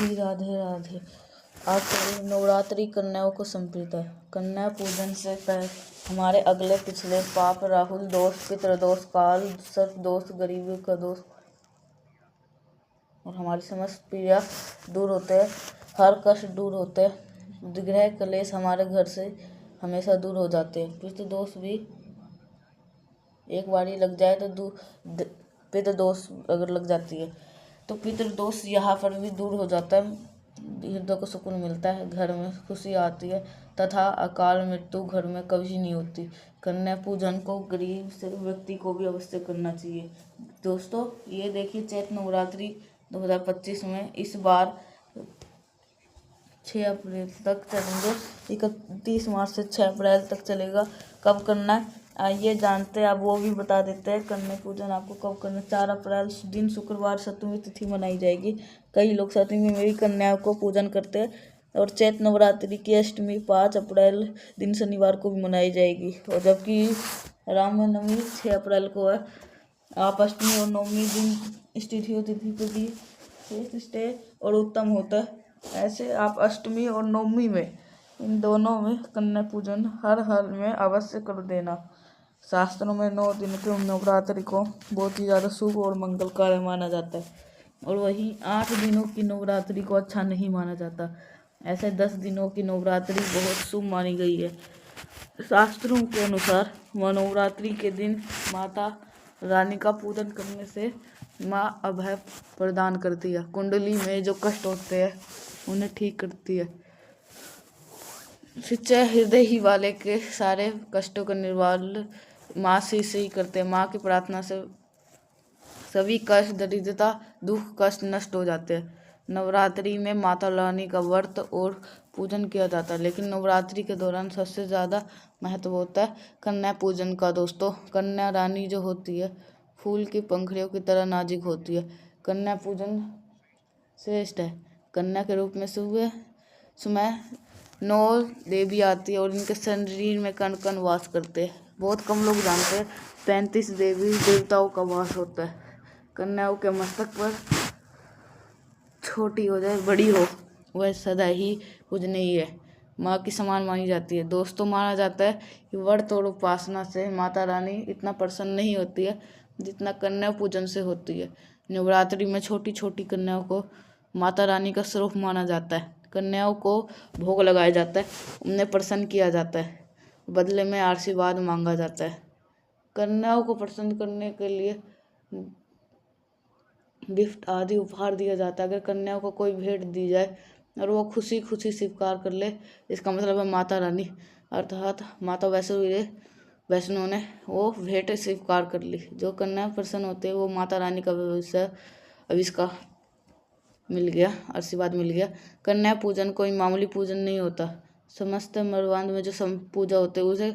जी राधे राधे। आज कल नवरात्रि कन्याओं को समर्पित है। कन्या पूजन से पहले हमारे अगले पिछले पाप, राहुल दोष, पितृदोष, काल सर्प दोष, गरीबी का दोष और हमारी समस्त पीड़ा दूर होते हैं, हर कष्ट दूर होते हैं, ग्रह कलेश हमारे घर से हमेशा दूर हो जाते हैं। पितृदोष भी एक बारी लग जाए तो पितृदोष अगर लग जाती है तो पितृदोष यहाँ पर भी दूर हो जाता है, हृदय को सुकून मिलता है, घर में खुशी आती है तथा अकाल मृत्यु घर में कभी नहीं होती। कन्या पूजन को गरीब से व्यक्ति को भी अवश्य करना चाहिए। दोस्तों ये देखिए चैत्र नवरात्रि 2025 में इस बार 6 अप्रैल तक चलेंगे, 31 मार्च से 6 अप्रैल तक चलेगा। कब करना है आइए जानते हैं, आप वो भी बता देते हैं। कन्या पूजन आपको कब करना है? 4 अप्रैल दिन शुक्रवार सप्तमी तिथि मनाई जाएगी। कई लोग सप्तमी में भी कन्याओं को पूजन करते हैं। और चैत्र नवरात्रि की अष्टमी 5 अप्रैल दिन शनिवार को भी मनाई जाएगी। और जबकि रामनवमी 6 अप्रैल को है। आप अष्टमी और नवमी दिन तिथि पर भी श्रेष्ठ और उत्तम होता है। ऐसे आप अष्टमी और नवमी में इन दोनों में कन्या पूजन हर हाल में अवश्य कर देना। शास्त्रों में 9 दिन के नवरात्रि को बहुत ही ज़्यादा शुभ और मंगलकारी माना जाता है और वहीं 8 दिनों की नवरात्रि को अच्छा नहीं माना जाता। ऐसे 10 दिनों की नवरात्रि बहुत शुभ मानी गई है। शास्त्रों के अनुसार नवरात्रि के दिन माता रानी का पूजन करने से माँ अभय प्रदान करती है, कुंडली में जो कष्ट होते हैं उन्हें ठीक करती है, सच्चे हृदय ही वाले के सारे कष्टों का निवारण माँ से ही करते हैं। माँ की प्रार्थना से सभी कष्ट, दरिद्रता, दुख, कष्ट नष्ट हो जाते हैं। नवरात्रि में माता रानी का व्रत और पूजन किया जाता है, लेकिन नवरात्रि के दौरान सबसे ज़्यादा महत्व होता है कन्या पूजन का। दोस्तों कन्या रानी जो होती है फूल की पंखुड़ियों की तरह नाजुक होती है। कन्या पूजन श्रेष्ठ है। कन्या के रूप में सुबह समय 9 देवी आती है और इनके शरीर में कण कण वास करते हैं। बहुत कम लोग जानते हैं 35 देवी देवताओं का वास होता है। कन्याओं के मस्तक पर छोटी हो जाए बड़ी हो वह सदा ही पूजनीय है, माँ की समान मानी जाती है। दोस्तों माना जाता है कि व्रत और उपासना से माता रानी इतना प्रसन्न नहीं होती है जितना कन्या पूजन से होती है। नवरात्रि में छोटी छोटी कन्याओं को माता रानी का स्वरूप माना जाता है। कन्याओं को भोग लगाया जाता है, उन्हें प्रसन्न किया जाता है, बदले में आशीर्वाद मांगा जाता है। कन्याओं को प्रसन्न करने के लिए गिफ्ट आदि उपहार दिया जाता है। अगर कन्याओं को कोई भेंट दी जाए और वो खुशी खुशी स्वीकार कर ले, इसका मतलब है माता रानी अर्थात माता वैष्णो ने वो भेंट स्वीकार कर ली। जो कन्या प्रसन्न होते हैं वो माता रानी का आविष्कार मिल गया, आशीर्वाद मिल गया। कन्या पूजन कोई मामूली पूजन नहीं होता। समस्त मर्वांध में जो पूजा होते है उसे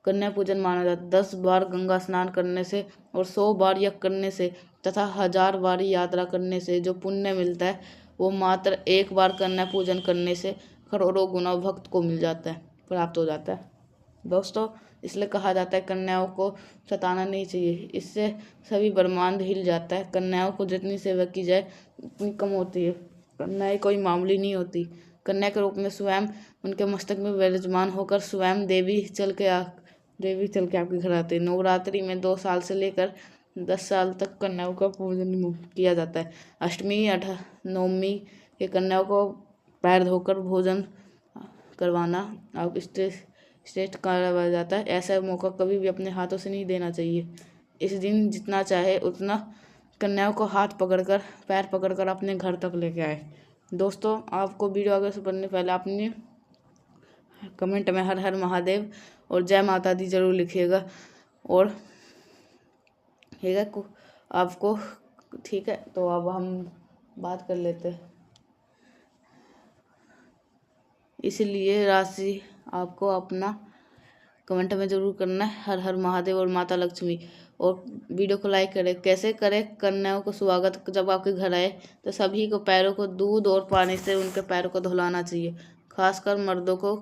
कन्या पूजन माना जाता है। 10 बार गंगा स्नान करने से और 100 बार यज्ञ करने से तथा 1000 बार यात्रा करने से जो पुण्य मिलता है वो मात्र एक बार कन्या पूजन करने से करोड़ों गुना भक्त को मिल जाता है, प्राप्त हो जाता है। दोस्तों इसलिए कहा जाता है कन्याओं को सताना नहीं चाहिए, इससे सभी ब्रह्मांड हिल जाता है। कन्याओं को जितनी सेवा की जाए उतनी कम होती है। कन्याएं कोई मामूली नहीं होती। कन्या के रूप में स्वयं उनके मस्तक में विराजमान होकर स्वयं देवी चल के आपके घर आते हैं। नवरात्रि में 2 साल से लेकर 10 साल तक कन्याओं का पूजन किया जाता है। अष्टमी नवमी के कन्याओं को पैर धोकर भोजन करवाना अब श्रेष्ठ करवाया जाता है। ऐसा मौका कभी भी अपने हाथों से नहीं देना चाहिए। इस दिन जितना चाहे उतना कन्याओं को हाथ पकड़कर पैर पकड़कर अपने घर तक लेके आए। दोस्तों आपको वीडियो आगे से पढ़ने पहले आपने कमेंट में हर हर महादेव और जय माता दी जरूर लिखिएगा और ठीक है आपको। ठीक है तो अब हम बात कर लेते हैं। इसलिए राशि आपको अपना कमेंट में ज़रूर करना है हर हर महादेव और माता लक्ष्मी। और वीडियो को लाइक करें। कैसे करें? कन्याओं को स्वागत जब आपके घर आए तो सभी को पैरों को दूध और पानी से उनके पैरों को धुलाना चाहिए। खासकर मर्दों को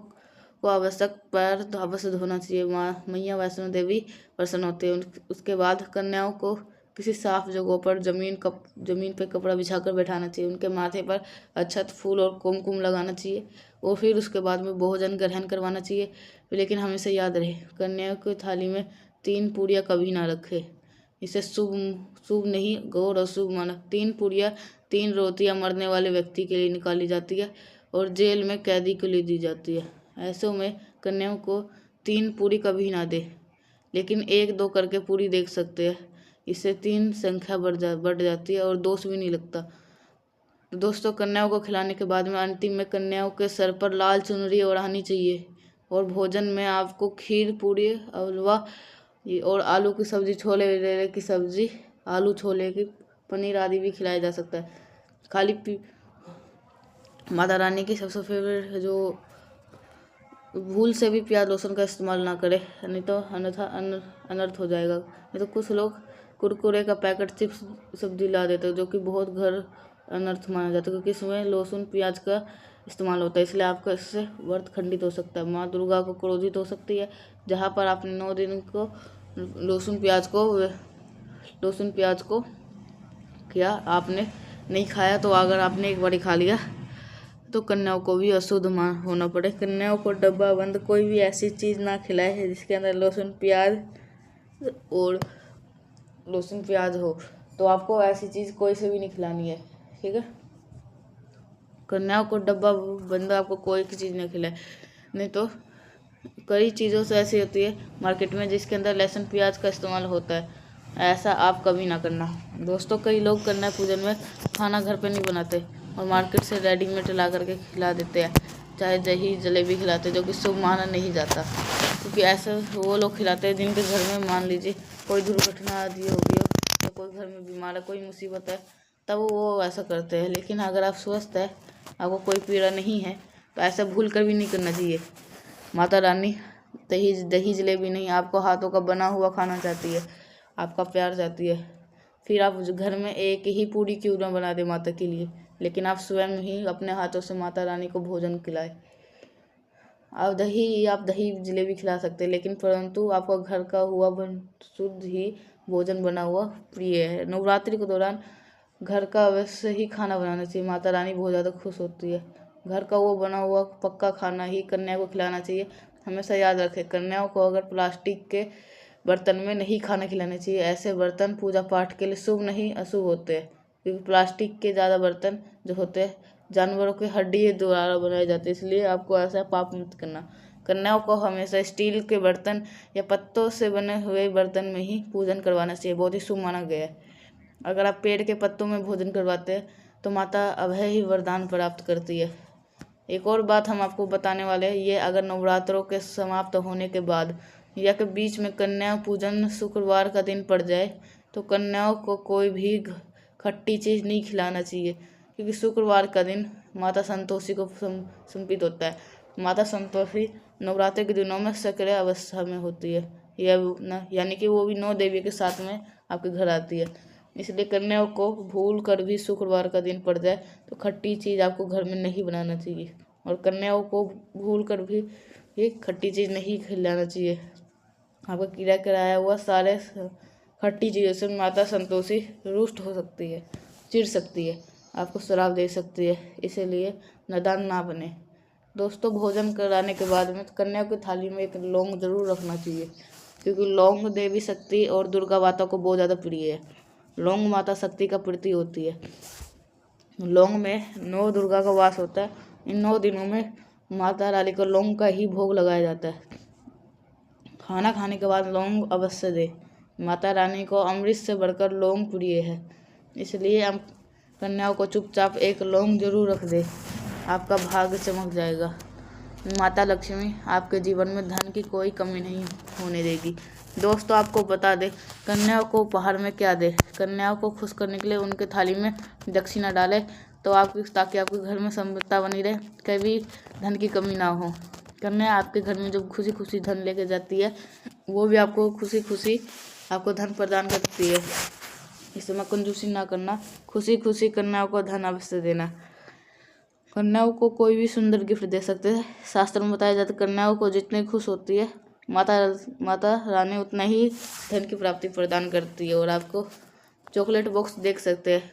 आवश्यक पैर अवश्य धोना चाहिए। मैया वैष्णो देवी प्रसन्न होती है। उसके बाद कन्याओं को किसी साफ जगहों पर जमीन पर कपड़ा बिछाकर बैठाना चाहिए। उनके माथे पर अक्षत, फूल और कुमकुम लगाना चाहिए और फिर उसके बाद में भोजन ग्रहण करवाना चाहिए। लेकिन हमेशा याद रहे, कन्या की थाली में 3 पूड़ियाँ कभी ना रखे। इसे शुभ शुभ नहीं, गौर अशुभ माना। 3 पूड़ियाँ, 3 रोटियाँ मरने वाले व्यक्ति के लिए निकाली जाती है और जेल में कैदी के लिए दी जाती है। ऐसों में कन्याओं को 3 पूड़ी कभी ना दे, लेकिन 1-2 करके पूड़ी देख सकते हैं। इससे 3 संख्या बढ़ जाती है और दोष भी नहीं लगता। तो दोस्तों, कन्याओं को खिलाने के बाद में अंतिम में कन्याओं के सर पर लाल चुनरी ओढ़ानी चाहिए और भोजन में आपको खीर, पूड़ी, हलवा और आलू की सब्जी, छोले वगैरह की सब्जी, आलू छोले की पनीर आदि भी खिलाया जा सकता है। खाली माता रानी की सबसे फेवरेट है, जो भूल से भी प्याज लहसुन का इस्तेमाल ना करें, नहीं तो अन्यथा अनर्थ हो जाएगा। नहीं तो कुछ लोग कुरकुरे का पैकेट, चिप्स सब्जी ला देते हैं, जो कि बहुत घर अनर्थ माना जाता है, क्योंकि इसमें लहसुन प्याज का इस्तेमाल होता है। इसलिए आपका इससे व्रत खंडित हो सकता है। माँ दुर्गा को क्रोधित हो सकती है। जहाँ पर आपने 9 दिन को लहसुन प्याज को किया, आपने नहीं खाया, तो अगर आपने एक बार खा लिया तो कन्याओं को भी अशुद्ध होना पड़े। कन्याओं को डब्बा बंद कोई भी ऐसी चीज़ ना खिलाए जिसके अंदर लहसुन प्याज हो। तो आपको ऐसी चीज़ कोई से भी नहीं खिलानी है, ठीक है। कन्याओं को डब्बा बंद आपको कोई की चीज़ नहीं खिलाए। नहीं तो कई चीज़ों से ऐसी होती है मार्केट में जिसके अंदर लहसुन प्याज का इस्तेमाल होता है। ऐसा आप कभी ना करना। दोस्तों, कई लोग कन्या पूजन में खाना घर पे नहीं बनाते और मार्केट से रेडीमेड ला करके खिला देते हैं, चाहे दही जलेबी खिलाते हैं, जो कि शुभ माना नहीं जाता। क्योंकि ऐसे वो लोग खिलाते हैं जिनके घर में मान लीजिए कोई दुर्घटना आदि हो गई हो, या कोई घर में बीमार है, कोई मुसीबत है, तब वो ऐसा करते हैं। लेकिन अगर आप स्वस्थ है, आपको कोई पीड़ा नहीं है, तो ऐसा भूल कर भी नहीं करना चाहिए। माता रानी दही जलेबी नहीं, आपको हाथों का बना हुआ खाना चाहती है, आपका प्यार चाहती है। फिर आप घर में एक ही पूड़ी क्यों ना बना दे माता के लिए, लेकिन आप स्वयं ही अपने हाथों से माता रानी को भोजन खिलाए। आप दही जलेबी खिला सकते हैं, लेकिन परंतु आपका घर का हुआ शुद्ध ही भोजन बना हुआ प्रिय है। नवरात्रि के दौरान घर का अवश्य ही खाना बनाना चाहिए। माता रानी बहुत ज़्यादा खुश होती है। घर का वो बना हुआ पक्का खाना ही कन्या को खिलाना चाहिए। हमेशा याद रखें, कन्याओं को अगर प्लास्टिक के बर्तन में नहीं खाना खिलाना चाहिए। ऐसे बर्तन पूजा पाठ के लिए शुभ नहीं, अशुभ होते हैं, क्योंकि प्लास्टिक के ज़्यादा बर्तन जो होते हैं जानवरों की हड्डी द्वारा बनाए जाते हैं। इसलिए आपको ऐसा पाप मत करना। कन्याओं को हमेशा स्टील के बर्तन या पत्तों से बने हुए बर्तन में ही पूजन करवाना चाहिए, बहुत ही शुभ माना गया है। अगर आप पेड़ के पत्तों में भोजन करवाते हैं तो माता अभय ही वरदान प्राप्त करती है। एक और बात हम आपको बताने वाले हैं, ये अगर नवरात्रों के समाप्त होने के बाद या के बीच में कन्या पूजन शुक्रवार का दिन पड़ जाए, तो कन्याओं को कोई भी खट्टी चीज़ नहीं खिलाना चाहिए, क्योंकि शुक्रवार का दिन माता संतोषी को समर्पित होता है। माता संतोषी नवरात्रि के दिनों में सक्रिय अवस्था में होती है, यानी कि वो भी 9 देवी के साथ में आपके घर आती है। इसलिए कन्याओं को भूल कर भी शुक्रवार का दिन पड़ जाए तो खट्टी चीज़ आपको घर में नहीं बनाना चाहिए, और कन्याओं को भूल कर भी ये खट्टी चीज़ नहीं खिलाना चाहिए। आपका कीड़ा कराया हुआ सारे खट्टी चीज़ों से माता संतोषी रुष्ट हो सकती है, चिढ़ सकती है, आपको श्राप दे सकती है। इसीलिए नादान ना बने। दोस्तों, भोजन कराने के बाद में कन्या की थाली में एक लौंग जरूर रखना चाहिए, क्योंकि लौंग देवी शक्ति और दुर्गा माता को बहुत ज़्यादा प्रिय है। लौंग माता शक्ति का प्रतीक होती है। लौंग में 9 दुर्गा का वास होता है। इन 9 दिनों में माता रानी को लौंग का ही भोग लगाया जाता है। खाना खाने के बाद लौंग अवश्य दे। माता रानी को अमृत से बढ़कर लौंग प्रिय है, इसलिए हम कन्याओं को चुपचाप एक लौंग जरूर रख दे, आपका भाग्य चमक जाएगा। माता लक्ष्मी आपके जीवन में धन की कोई कमी नहीं होने देगी। दोस्तों, आपको बता दें, कन्याओं को उपहार में क्या दे। कन्याओं को खुश करने के लिए उनके थाली में दक्षिणा डालें, तो ताकि आपके घर में समृद्धता बनी रहे, कभी धन की कमी ना हो। कन्या आपके घर में जब खुशी खुशी धन लेके जाती है, वो भी आपको खुशी खुशी आपको धन प्रदान करती है। इस समय कंजूसी ना करना, खुशी खुशी कन्याओं को धन अवश्य देना। कन्याओं को कोई भी सुंदर गिफ्ट दे सकते हैं। शास्त्र में बताया जाता है, कन्याओं को जितनी खुश होती है माता रानी उतना ही धन की प्राप्ति प्रदान करती है और आपको चॉकलेट बॉक्स देख सकते हैं,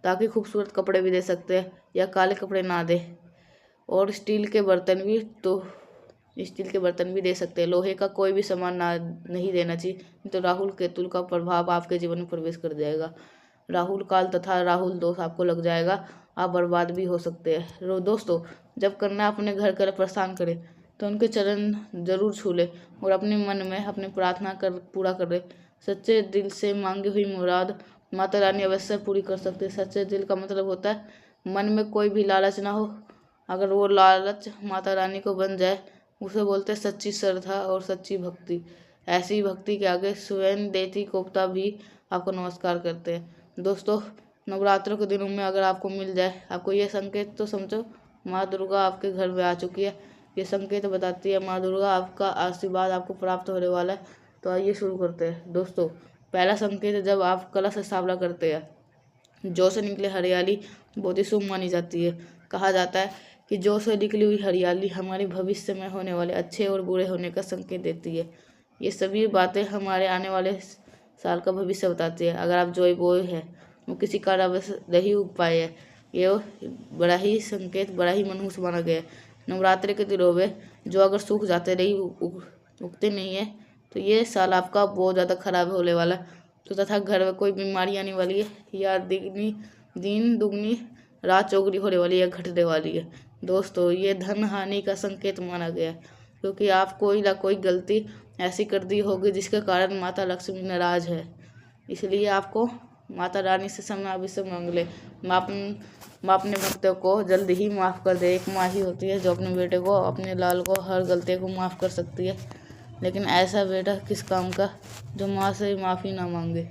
ताकि खूबसूरत कपड़े भी दे सकते हैं या काले कपड़े ना दे। और स्टील के बर्तन भी दे सकते हैं। लोहे का कोई भी सामान ना नहीं देना चाहिए, तो राहुल केतु का प्रभाव आपके जीवन में प्रवेश कर जाएगा। राहुल काल तथा राहुल दोष आपको लग जाएगा, आप बर्बाद भी हो सकते हैं। दोस्तों, जब कन्या अपने घर कर परेशान करे तो उनके चरण जरूर छू ले और अपने मन में अपनी प्रार्थना पूरा कर ले। सच्चे दिल से मांगी हुई मुराद माता रानी अवश्य पूरी कर सकती है। सच्चे दिल का मतलब होता है मन में कोई भी लालच ना हो, अगर वो लालच माता रानी को बन जाए, उसे बोलते हैं सच्ची श्रद्धा और सच्ची भक्ति। ऐसी भक्ति के आगे स्वयं देती कोप्ता भी आपको नमस्कार करते हैं। दोस्तों, नवरात्रों के दिनों में अगर आपको मिल जाए, आपको ये संकेत तो समझो माँ दुर्गा आपके घर में आ चुकी है। ये संकेत बताती है माँ दुर्गा आपका आशीर्वाद आपको प्राप्त होने वाला है। तो आइए शुरू करते हैं। दोस्तों, पहला संकेत है जब आप कलश स्थापना करते हैं। जौ से निकले हरियाली बहुत ही शुभ मानी जाती है। कहा जाता है कि जौ से निकली हुई हरियाली हमारे भविष्य में होने वाले अच्छे और बुरे होने का संकेत देती है। ये सभी बातें हमारे आने वाले साल का भविष्य बताती है। अगर आप जौ बोए हैं, वो किसी कारणवश नहीं उग पाए है, ये बड़ा ही संकेत, बड़ा ही मनहूस माना गया है। नवरात्रि के दिनों में जो अगर सूख जाते नहीं उगते नहीं है, तो ये साल आपका बहुत ज़्यादा खराब होने वाला है। तो तथा घर में कोई बीमारी आने वाली है, या दिन दुगनी रात चौगुनी होने वाली है, घटने वाली है। दोस्तों, ये धन हानि का संकेत माना गया है, क्योंकि आप कोई ना कोई गलती ऐसी कर दी होगी जिसके कारण माता लक्ष्मी नाराज है। इसलिए आपको माता रानी से समय अवश्य मांग ले। माँ अपने भक्तों को जल्द ही माफ़ कर दे। एक माँ ही होती है जो अपने बेटे को, अपने लाल को हर गलती को माफ़ कर सकती है, लेकिन ऐसा बेटा किस काम का जो माँ से माफ़ी ना मांगे।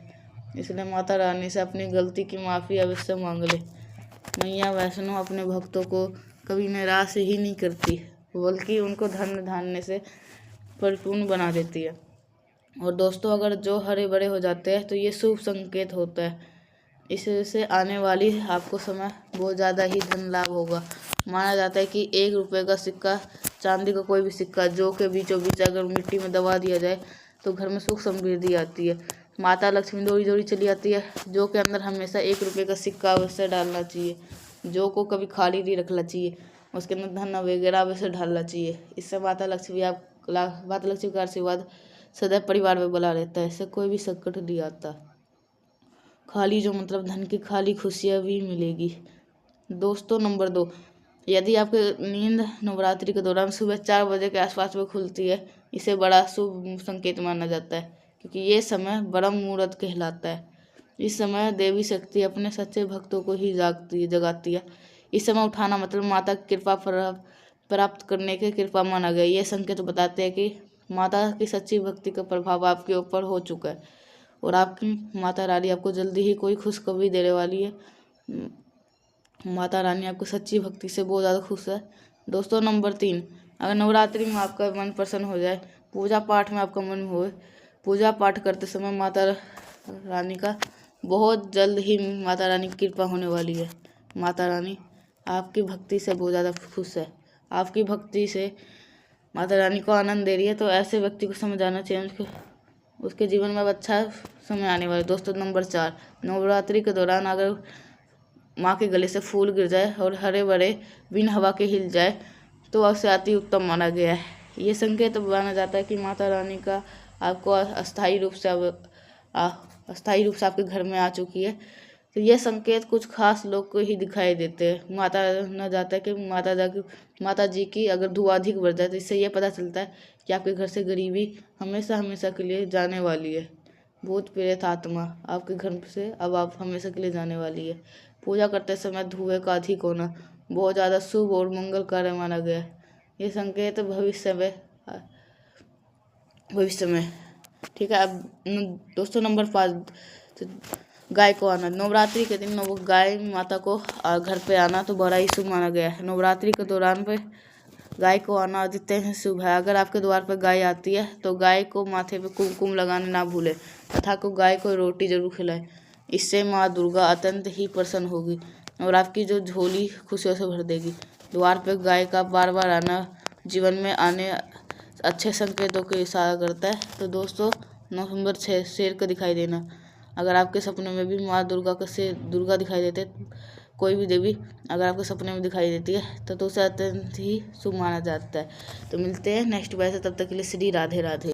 इसलिए माता रानी से अपनी गलती की माफ़ी अवश्य मांग ले। मैया वैष्णो अपने भक्तों को कभी निराश ही नहीं करती, बल्कि उनको धन धान्य से परिपूर्ण बना देती है। और दोस्तों, अगर जो हरे भरे हो जाते हैं तो ये शुभ संकेत होता है। इससे आने वाली आपको समय बहुत ज़्यादा ही धन लाभ होगा। माना जाता है कि 1 रुपये का सिक्का, चांदी का कोई भी सिक्का जो के बीचों बीच अगर मिट्टी में दबा दिया जाए तो घर में सुख समृद्धि आती है। माता लक्ष्मी दौड़ी दौड़ी चली आती है। जो के अंदर हमेशा 1 रुपये का सिक्का अवश्य डालना चाहिए। जो को कभी खाली नहीं रखना चाहिए, उसके अंदर धन वगैरह अवश्य डालना चाहिए। इससे माता लक्ष्मी का आशीर्वाद सदैव परिवार में बना रहता है। इससे कोई भी संकट नहीं आता। खाली जो मतलब धन की खाली खुशियाँ भी मिलेगी। दोस्तों, नंबर 2, यदि आपकी नींद नवरात्रि के दौरान सुबह 4 बजे के आसपास में खुलती है, इसे बड़ा शुभ संकेत माना जाता है, क्योंकि ये समय ब्रह्म मुहूर्त कहलाता है। इस समय देवी शक्ति अपने सच्चे भक्तों को ही जगाती है। इस समय उठाना मतलब माता की कृपा प्राप्त करने की कृपा माना गया। ये संकेत बताते हैं कि माता की सच्ची भक्ति का प्रभाव आपके ऊपर हो चुका है और आपकी माता रानी आपको जल्दी ही कोई खुशखबरी देने वाली है। माता रानी आपको सच्ची भक्ति से बहुत ज़्यादा खुश है। दोस्तों, नंबर 3, अगर नवरात्रि में आपका मन प्रसन्न हो जाए, पूजा पाठ में आपका मन हो, पूजा पाठ करते समय माता रानी का बहुत जल्द ही माता रानी की कृपा होने वाली है। माता रानी आपकी भक्ति से बहुत ज़्यादा खुश है, आपकी भक्ति से माता रानी को आनंद दे रही है। तो ऐसे व्यक्ति को समझ आना चाहिए उसके जीवन में अब अच्छा समय आने वाला है। दोस्तों, नंबर 4, नवरात्रि के दौरान अगर माँ के गले से फूल गिर जाए और हरे भरे बिन हवा के हिल जाए तो अवश्य अति उत्तम माना गया है। ये संकेत माना जाता है कि माता रानी का आपको अस्थायी रूप से आपके घर में आ चुकी है। तो ये संकेत कुछ खास लोग को ही दिखाई देते हैं। माना जाता है कि माता जी की अगर धुआं अधिक बढ़ जाए तो इससे ये पता चलता है कि आपके घर से गरीबी हमेशा हमेशा के लिए जाने वाली है। भूत प्रेत आत्मा आपके घर से अब आप हमेशा के लिए जाने वाली है। पूजा करते समय धुएं का अधिक होना बहुत ज़्यादा शुभ और मंगल कार्य माना गया है। ये संकेत भविष्य में ठीक है। अब दोस्तों, नंबर 5, गाय को आना। नवरात्रि के दिन गाय माता को घर पे आना तो बड़ा ही शुभ माना गया है। नवरात्रि के दौरान पे गाय को आना अत्यंत शुभ है। अगर आपके द्वार पर गाय आती है तो गाय को माथे पे कुमकुम लगाने ना भूले तथा गाय को रोटी जरूर खिलाए। इससे माँ दुर्गा अत्यंत ही प्रसन्न होगी और आपकी जो झोली खुशियों से भर देगी। द्वार पर गाय का बार बार आना जीवन में आने अच्छे संकेतों को इशारा करता है। तो दोस्तों, नंबर 6, शेर का दिखाई देना। अगर आपके सपने में भी माँ दुर्गा दिखाई देते, कोई भी देवी अगर आपके सपने में दिखाई देती है तो उसे अत्यंत ही शुभ माना जाता है। तो मिलते हैं नेक्स्ट बार से, तब तक के लिए श्री राधे राधे।